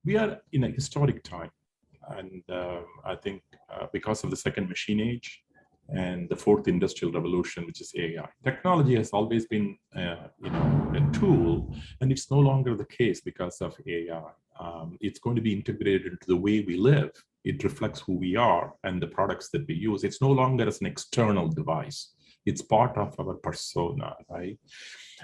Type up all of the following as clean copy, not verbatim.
We are in a historic time. And I think because of the second machine age and the fourth industrial revolution, which is AI, technology has always been, a tool, and it's no longer the case because of AI. It's going to be integrated into the way we live. It reflects who we are and the products that we use. It's no longer as an external device. It's part of our persona, right?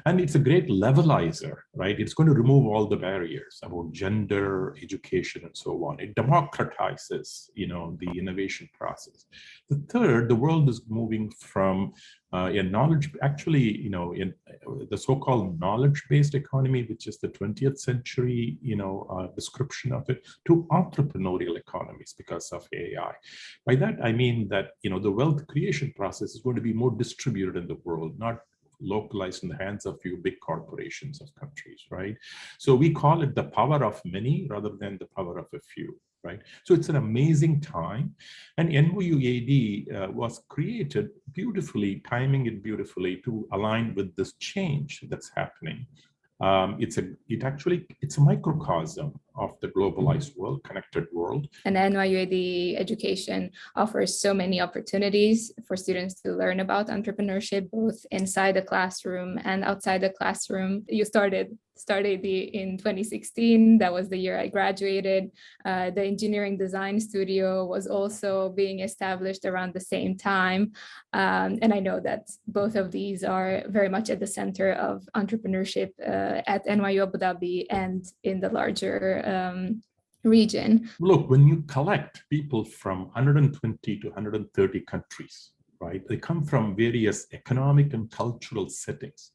And it's a great levelizer, right? It's going to remove all the barriers about gender, education, and so on. It democratizes, the innovation process. The third, the world is moving from a knowledge, actually, in the so-called knowledge-based economy, which is the 20th century, description of it, to entrepreneurial economies because of AI. By that, I mean that, the wealth creation process is going to be more distributed in the world, not localized in the hands of few big corporations of countries, right? So we call it the power of many rather than the power of a few, right? So it's an amazing time. And NYUAD was created beautifully, timing it beautifully to align with this change that's happening. It's a microcosm of the globalized world, connected world. And NYUAD education offers so many opportunities for students to learn about entrepreneurship, both inside the classroom and outside the classroom. You started StartAD in 2016. That was the year I graduated. The engineering design studio was also being established around the same time. And I know that both of these are very much at the center of entrepreneurship at NYU Abu Dhabi and in the larger region. Look, when you collect people from 120 to 130 countries, right? They come from various economic and cultural settings.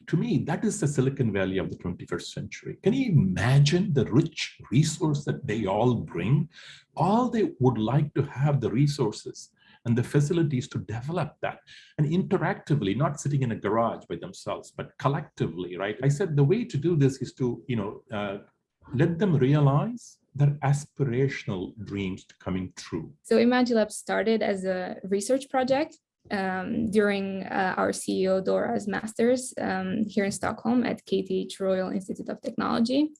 To me, that is the Silicon Valley of the 21st century. Can you imagine the rich resource that they all bring? All they would like to have the resources and the facilities to develop that, and interactively, not sitting in a garage by themselves, but collectively, right? I said the way to do this is to, let them realize their aspirational dreams coming true. So imagiLabs started as a research project during our CEO Dora's master's here in Stockholm at KTH Royal Institute of Technology.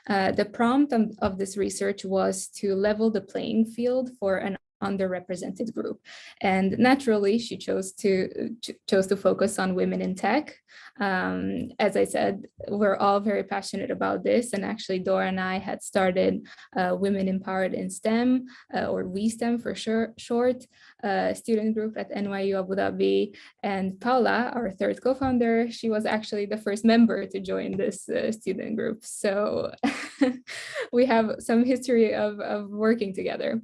The prompt of this research was to level the playing field for an underrepresented group, and naturally she chose to focus on women in tech. As I said, we're all very passionate about this, and actually Dora and I had started Women Empowered in STEM, or WeSTEM for short, student group at NYU Abu Dhabi. And Paula, our third co-founder, she was actually the first member to join this student group. So we have some history of working together.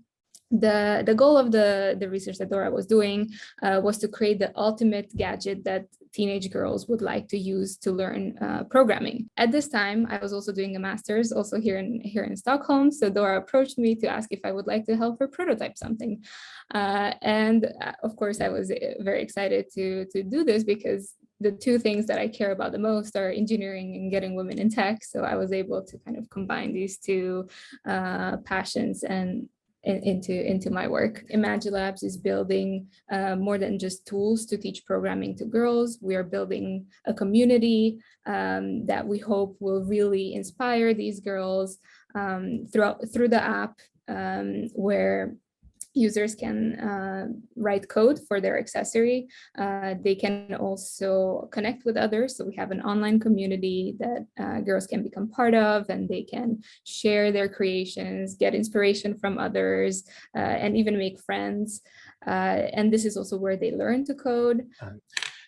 The goal of the research that Dora was doing was to create the ultimate gadget that teenage girls would like to use to learn programming. At this time, I was also doing a master's also here in Stockholm. So Dora approached me to ask if I would like to help her prototype something. And of course, I was very excited to do this because the two things that I care about the most are engineering and getting women in tech. So I was able to kind of combine these two passions and into my work. imagiLabs is building more than just tools to teach programming to girls. We are building a community that we hope will really inspire these girls through the app, where users can write code for their accessory. They can also connect with others. So we have an online community that girls can become part of, and they can share their creations, get inspiration from others, and even make friends. And this is also where they learn to code.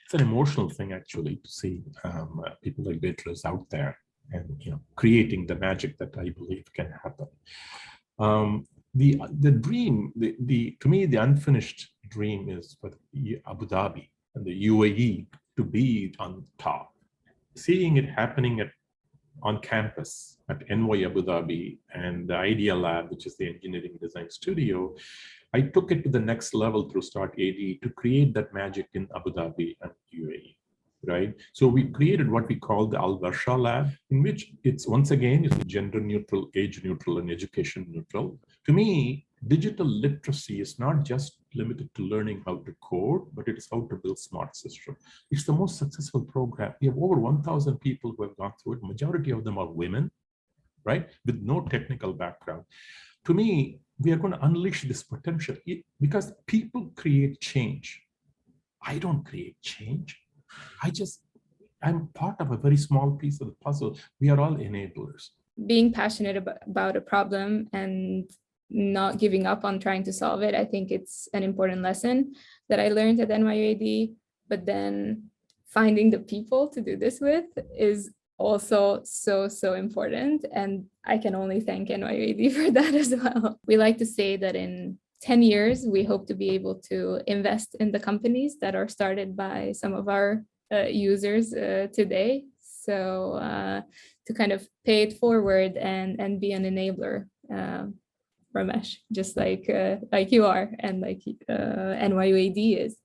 It's an emotional thing, actually, to see people like Beatrice out there and creating the magic that I believe can happen. The dream, to me, the unfinished dream is for Abu Dhabi and the UAE to be on top. Seeing it happening on campus at NYU Abu Dhabi and the imagiLabs, which is the engineering design studio, I took it to the next level through startAD to create that magic in Abu Dhabi and UAE. Right. So we created what we call the Al-Warsha Lab, in which it's once again it's gender neutral, age neutral, and education neutral. To me, digital literacy is not just limited to learning how to code, but it is how to build smart systems. It's the most successful program. We have over 1,000 people who have gone through it. Majority of them are women, right? With no technical background. To me, we are going to unleash this potential because people create change. I don't create change. I'm part of a very small piece of the puzzle. We are all enablers. Being passionate about a problem and not giving up on trying to solve it, I think it's an important lesson that I learned at NYUAD. But then finding the people to do this with is also so important. And I can only thank NYUAD for that as well. We like to say that in 10 years, we hope to be able to invest in the companies that are started by some of our users today. So to kind of pay it forward and be an enabler, Ramesh, just like you are and like NYUAD is.